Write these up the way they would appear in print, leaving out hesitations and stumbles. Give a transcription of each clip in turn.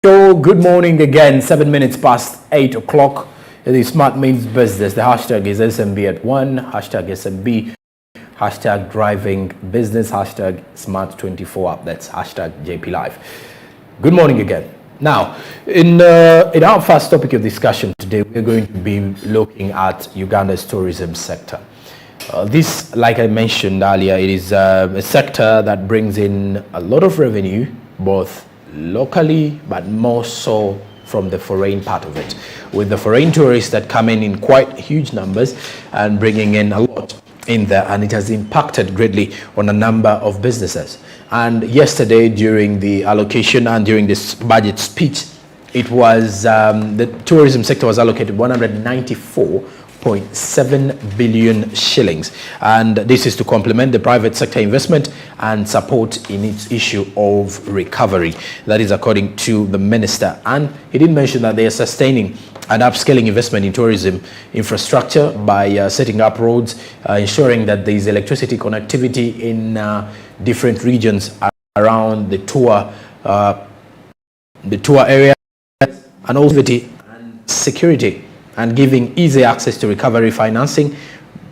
So, good morning again, 7 minutes past 8 o'clock. It is Smart Means Business. The hashtag is SMB at 1, hashtag SMB, hashtag Driving Business, hashtag Smart24 Up. That's hashtag JP Live. Good morning again. Now, in our first topic of discussion today, we're going to be looking at Uganda's tourism sector. This, like I mentioned earlier, it is a sector that brings in a lot of revenue, both locally, but more so from the foreign part of it, with the foreign tourists that come in quite huge numbers and bringing in a lot in there, and it has impacted greatly on a number of businesses. And yesterday, during the allocation and during this budget speech, it was the tourism sector was allocated 194.7 billion shillings, and this is to complement the private sector investment and support in its issue of recovery. That is according to the minister, and he did mention that they are sustaining and upscaling investment in tourism infrastructure by setting up roads, ensuring that there is electricity connectivity in different regions around the tour area, and also security, and giving easy access to recovery financing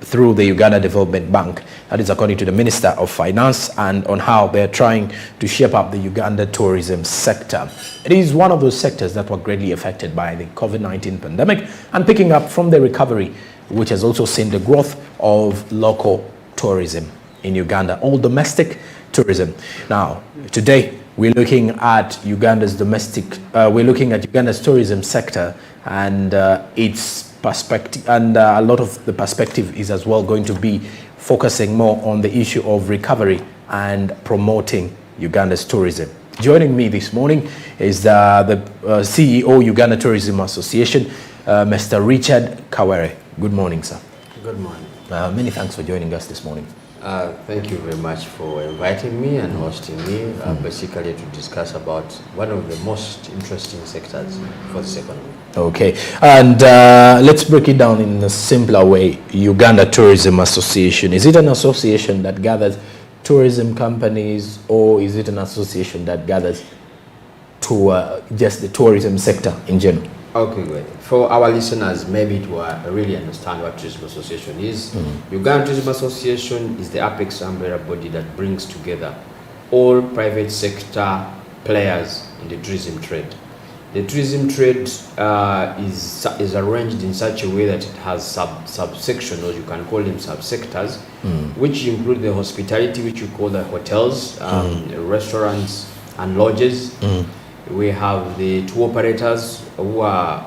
through the Uganda Development Bank. That is according to the Minister of Finance, and on how they're trying to shape up the Uganda tourism sector. It is one of those sectors that were greatly affected by the COVID-19 pandemic, and picking up from the recovery, which has also seen the growth of local tourism in Uganda, all domestic tourism. Now, today, we're looking at Uganda's Uganda's tourism sector and its perspective, and a lot of the perspective is as well going to be focusing more on the issue of recovery and promoting Uganda's tourism. Joining me this morning is the CEO, Uganda Tourism Association, Mr. Richard Kawere. Good morning, sir. Good morning. Many thanks for joining us this morning. Thank you very much for inviting me and hosting me, basically to discuss about one of the most interesting sectors for this economy. Okay, and let's break it down in a simpler way. Uganda Tourism Association, is it an association that gathers tourism companies, or is it an association that gathers to just the tourism sector in general? Okay, great. For our listeners, maybe to really understand what Tourism Association is, Uganda Tourism Association is the apex umbrella body that brings together all private sector players in the tourism trade. The tourism trade is arranged in such a way that it has subsections, or you can call them subsectors, which include the hospitality, which you call the hotels, restaurants and lodges. We have the tour operators who are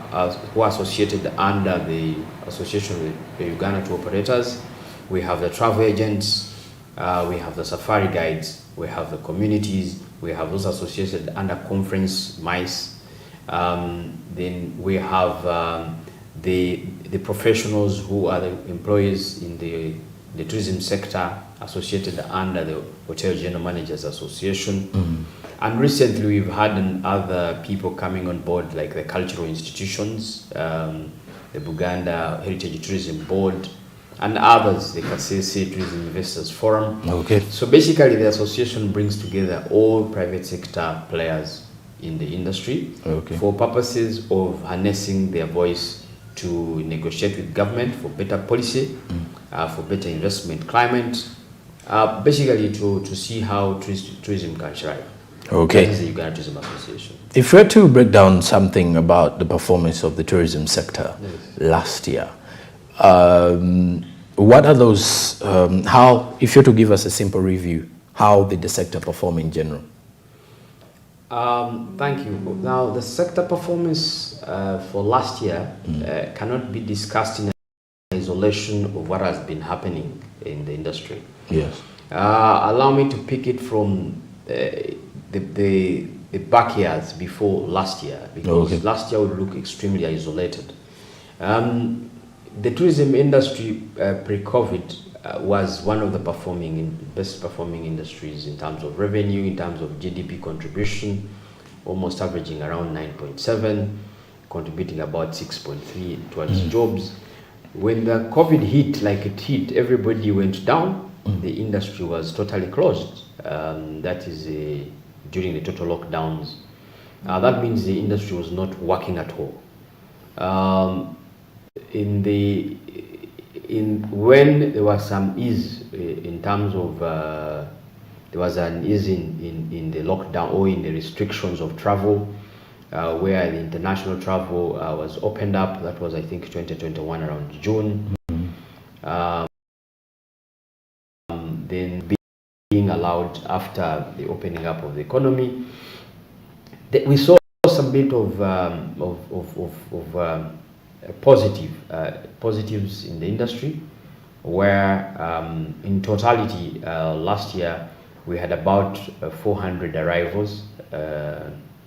associated under the association with the Uganda tour operators. We have the travel agents, we have the safari guides, we have the communities, we have those associated under conference MICE. Then we have the professionals who are the employees in the tourism sector associated under the Hotel General Managers Association. And recently we've had other people coming on board, like the cultural institutions, the Buganda Heritage Tourism Board, and others, the Kasese Tourism Investors Forum. Okay. So basically the association brings together all private sector players in the industry for purposes of harnessing their voice to negotiate with government for better policy, for better investment climate, basically to see how tourism can thrive. Okay. That is the Uganda Tourism Association. If we were to break down something about the performance of the tourism sector last year, what are those, if you're to give us a simple review, how did the sector perform in general? Thank you. Now, the sector performance for last year cannot be discussed in isolation of what has been happening in the industry. Yes. Allow me to pick it from the backyards before last year, because last year would look extremely isolated. The tourism industry pre-COVID was one of the best performing industries in terms of revenue, in terms of GDP contribution, almost averaging around 9.7, contributing about 6.3 towards jobs. When the COVID hit, like it hit, everybody went down. The industry was totally closed. That is during the total lockdowns that means the industry was not working at all. When there was some ease in terms of there was an ease in the lockdown or in the restrictions of travel, where the international travel was opened up. That was, I think, 2021 around June. Then being allowed after the opening up of the economy, we saw some bit of positives in the industry, where in totality last year we had about 400 arrivals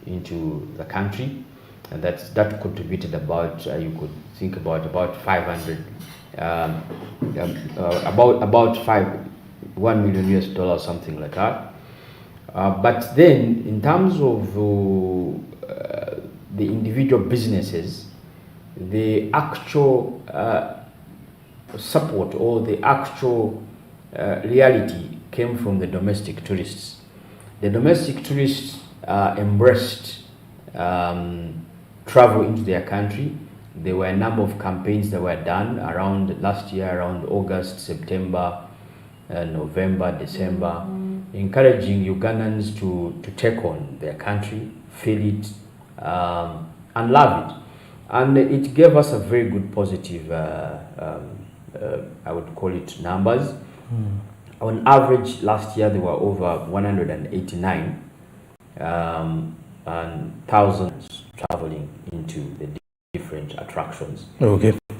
into the country, and that contributed about you could think about 500 about 1 million US dollars, something like that. But then in terms of the individual businesses, the actual support or the actual reality came from the domestic tourists. The domestic tourists embraced travel into their country. There were a number of campaigns that were done around last year, around August, September, November, December, encouraging Ugandans to take on their country, feel it, and love it. And it gave us a very good positive, I would call it, numbers. On average, last year there were over 189 and thousands traveling into the different attractions,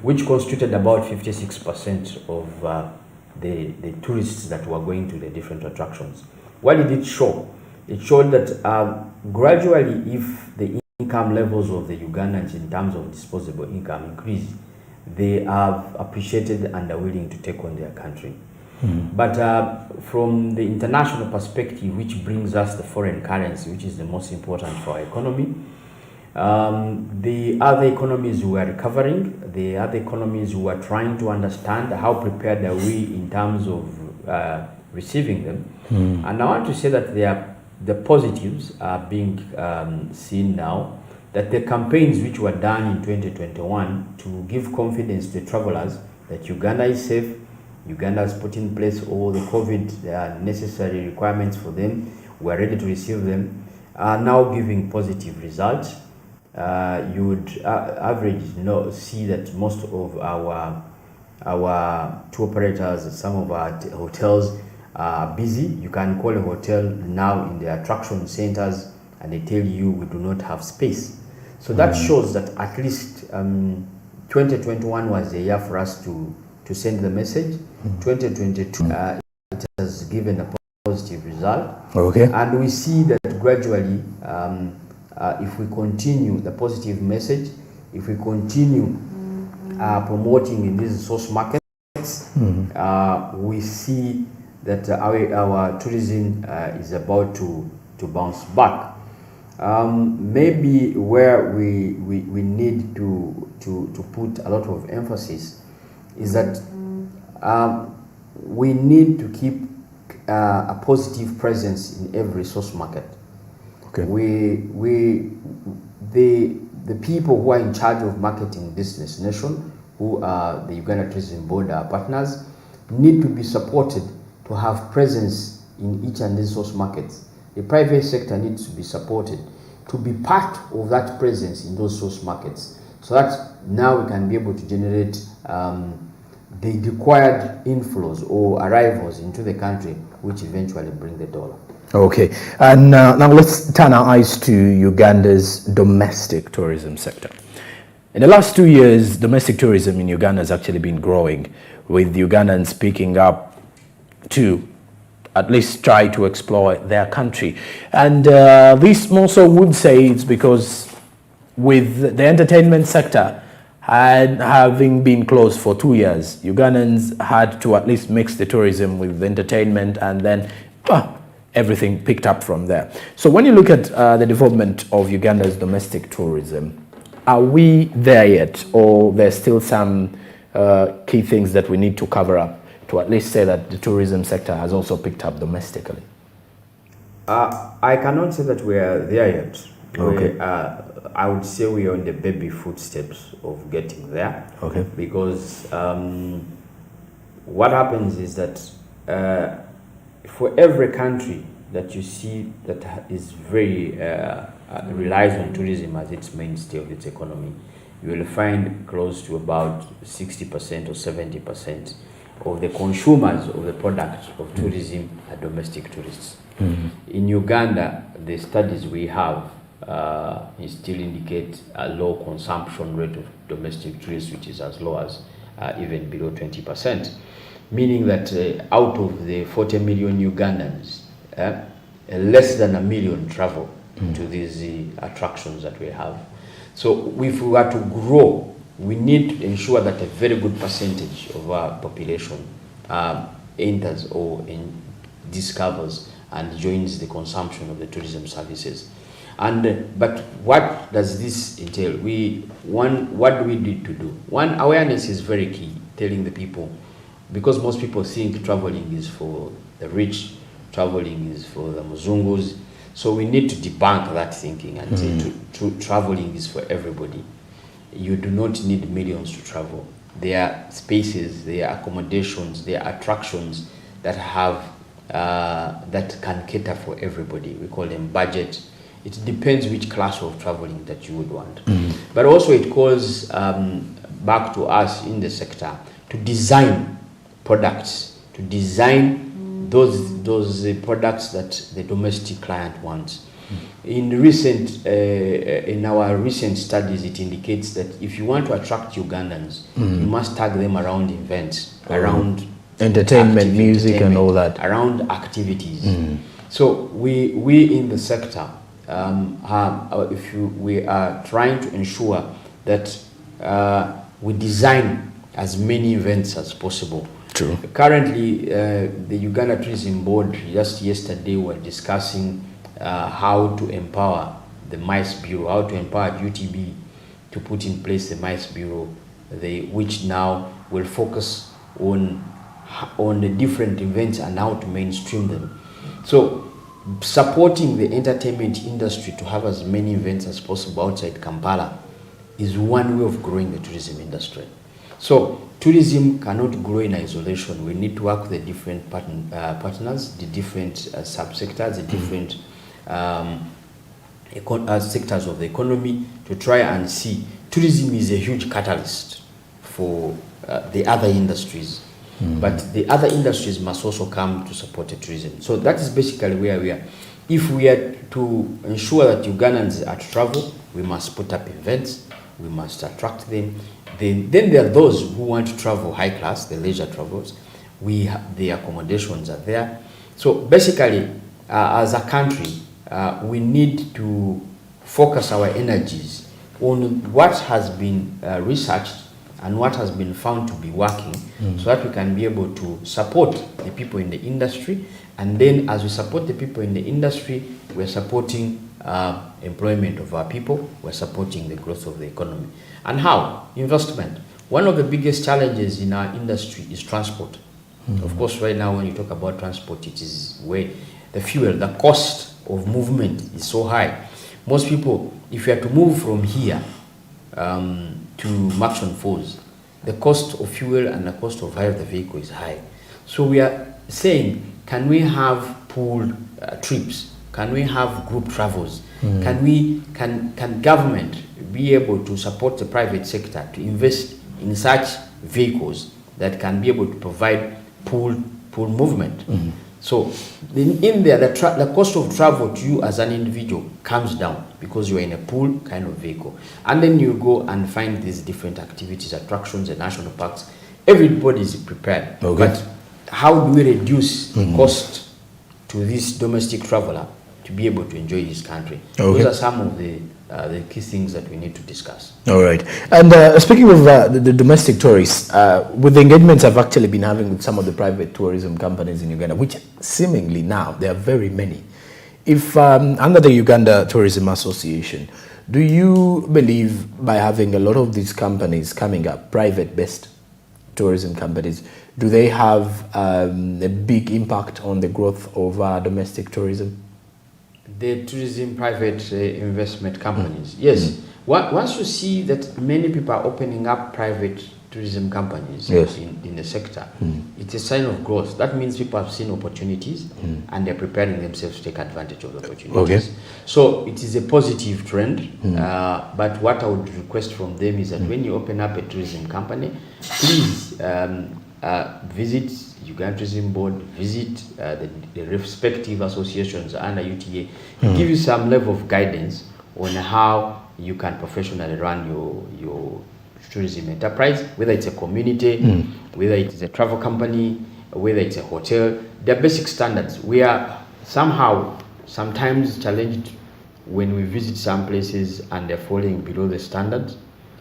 which constituted about 56% of the tourists that were going to the different attractions. What did it show? It showed that gradually, if the income levels of the Ugandans in terms of disposable income increase, they have appreciated and are willing to take on their country. But from the international perspective, which brings us the foreign currency, which is the most important for our economy, the other economies who are recovering, the other economies who are trying to understand how prepared are we in terms of receiving them. And I want to say that the positives are being seen now, that the campaigns which were done in 2021 to give confidence to travelers that Uganda is safe, Uganda has put in place all the COVID necessary requirements for them, we are ready to receive them, are now giving positive results. You would see that most of our tour operators, some of our hotels are busy. You can call a hotel now in the attraction centers and they tell you we do not have space. So that shows that at least 2021 was the year for us to send the message. 2022 it has given a positive result. And we see that gradually if we continue the positive message, if we continue promoting in these source markets, we see that our tourism is about to bounce back. Maybe where we need to put a lot of emphasis is that we need to keep a positive presence in every source market. The people who are in charge of marketing this destination, who are the Uganda Tourism Board, our partners, need to be supported to have presence in each and these source markets. The private sector needs to be supported to be part of that presence in those source markets, so that now we can be able to generate the required inflows or arrivals into the country, which eventually bring the dollar. And now let's turn our eyes to Uganda's domestic tourism sector. In the last 2 years, domestic tourism in Uganda has actually been growing, with Ugandans picking up to at least try to explore their country. And this also would say it's because with the entertainment sector having been closed for 2 years, Ugandans had to at least mix the tourism with the entertainment, and then everything picked up from there. So when you look at the development of Uganda's domestic tourism, are we there yet, or there's still some key things that we need to cover up to at least say that the tourism sector has also picked up domestically? I cannot say that we are there yet. Okay. I would say we are on the baby footsteps of getting there. Okay. Because what happens is that for every country that you see that is very relies on tourism as its mainstay of its economy, you will find close to about 60% or 70% of the consumers of the product of tourism are domestic tourists. In Uganda, the studies we have still indicate a low consumption rate of domestic tourists, which is as low as even below 20%, meaning that out of the 40 million Ugandans, less than 1 million travel to these attractions that we have. So if we were to grow, we need to ensure that a very good percentage of our population enters or discovers and joins the consumption of the tourism services. And but what does this entail? What do we need to do? One, awareness is very key, telling the people, because most people think traveling is for the rich, traveling is for the Muzungus. So we need to debunk that thinking and say traveling is for everybody. You do not need millions to travel. There are spaces, there are accommodations, there are attractions that have that can cater for everybody. We call them budget. It depends which class of traveling that you would want. But also it calls back to us in the sector to design products, to design those products that the domestic client wants. In our recent studies, it indicates that if you want to attract Ugandans, you must tag them around events, around entertainment, music, and all that, around activities. So we in the sector, we are trying to ensure that we design as many events as possible. True. Currently, the Uganda Tourism Board, just yesterday, were discussing how to empower the MICE Bureau, how to empower UTB to put in place the MICE Bureau, which now will focus on the different events and how to mainstream them. So, supporting the entertainment industry to have as many events as possible outside Kampala is one way of growing the tourism industry. So tourism cannot grow in isolation. We need to work with the different partners, the different subsectors, the different sectors of the economy to try and see. Tourism is a huge catalyst for the other industries. But the other industries must also come to support the tourism. So that is basically where we are. If we are to ensure that Ugandans are to travel, we must put up events, we must attract them. Then there are those who want to travel high class, the leisure travels. The accommodations are there. So basically, as a country, we need to focus our energies on what has been researched and what has been found to be working, so that we can be able to support the people in the industry. And then as we support the people in the industry, we're supporting employment of our people, we're supporting the growth of the economy. And how? Investment. One of the biggest challenges in our industry is transport. Of course, right now when you talk about transport, it is the fuel, the cost of movement is so high. Most people, if you are to move from here to Maxon Falls, the cost of fuel and the cost of hire of the vehicle is high. So we are saying, can we have pooled trips? Can we have group travels? Can government be able to support the private sector to invest in such vehicles that can be able to provide pool movement? So in there, the cost of travel to you as an individual comes down because you are in a pool kind of vehicle. And then you go and find these different activities, attractions, and national parks. Everybody is prepared. Okay. But how do we reduce the cost to this domestic traveler to be able to enjoy his country? Okay. Those are some of the key things that we need to discuss. All right. And speaking of the domestic tourists, with the engagements I've actually been having with some of the private tourism companies in Uganda, which seemingly now there are very many. If under the Uganda Tourism Association, do you believe by having a lot of these companies coming up, private-based tourism companies, do they have a big impact on the growth of domestic tourism? The tourism private investment companies. Yes. Once you see that many people are opening up private tourism companies in the sector, it's a sign of growth. That means people have seen opportunities and they're preparing themselves to take advantage of the opportunities. Okay. So it is a positive trend. But what I would request from them is that when you open up a tourism company, please visit Uganda Tourism Board, visit the respective associations under UTA, give you some level of guidance on how you can professionally run your tourism enterprise, whether it's a community, whether it's a travel company, whether it's a hotel. There are basic standards. We are sometimes challenged when we visit some places and they're falling below the standards,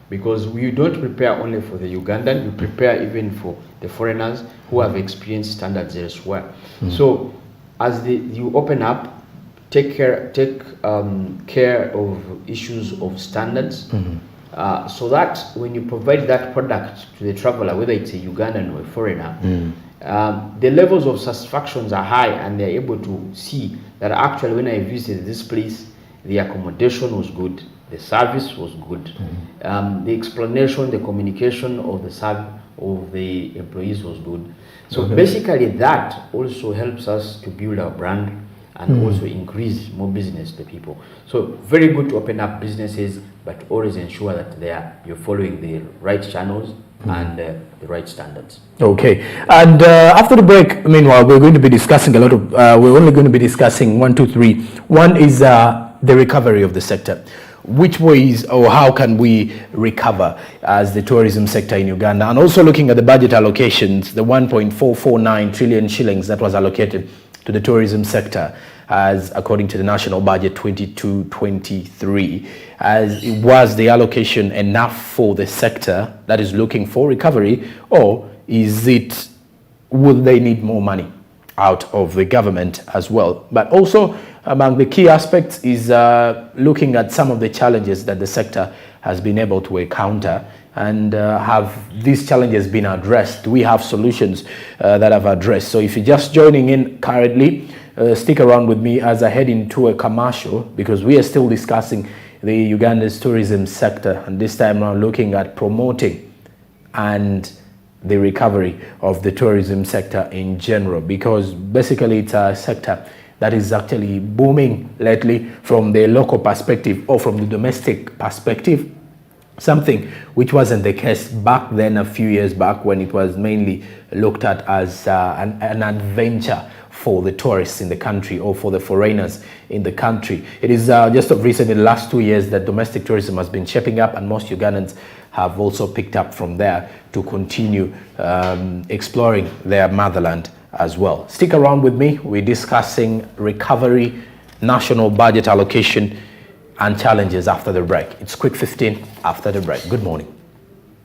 because we don't prepare only for the Ugandan, we prepare even for the foreigners who have experienced standards elsewhere. So as you open up, take care of issues of standards, so that when you provide that product to the traveler, whether it's a Ugandan or a foreigner, the levels of satisfactions are high, and they're able to see that actually when I visited this place, the accommodation was good, the service was good, the explanation, the communication of the employees was good. So basically that also helps us to build our brand and also increase more business to people. So very good to open up businesses, but always ensure that you're following the right channels and the right standards. Okay. And after the break, meanwhile, we're going to be discussing a lot of, we're only going to be discussing 1, 2, 3. One is the recovery of the sector. Which ways or how can we recover as the tourism sector in Uganda? And also looking at the budget allocations, the 1.449 trillion shillings that was allocated to the tourism sector, as according to the national budget 22-23, as it was the allocation enough for the sector that is looking for recovery, or would they need more money out of the government as well? But also among the key aspects is looking at some of the challenges that the sector has been able to encounter, and have these challenges been addressed? Do we have solutions that have addressed? So if you're just joining in currently, stick around with me as I head into a commercial, because we are still discussing the Uganda's tourism sector, and this time around looking at promoting and the recovery of the tourism sector in general, because basically it's a sector that is actually booming lately from the local perspective or from the domestic perspective, something which wasn't the case back then, a few years back, when it was mainly looked at as an adventure for the tourists in the country or for the foreigners in the country. It is just of recent, in the last 2 years, that domestic tourism has been shaping up, and most Ugandans have also picked up from there to continue exploring their motherland as well. Stick around with me. We're discussing recovery, national budget allocation, and challenges after the break. It's Quick 15 after the break. Good morning.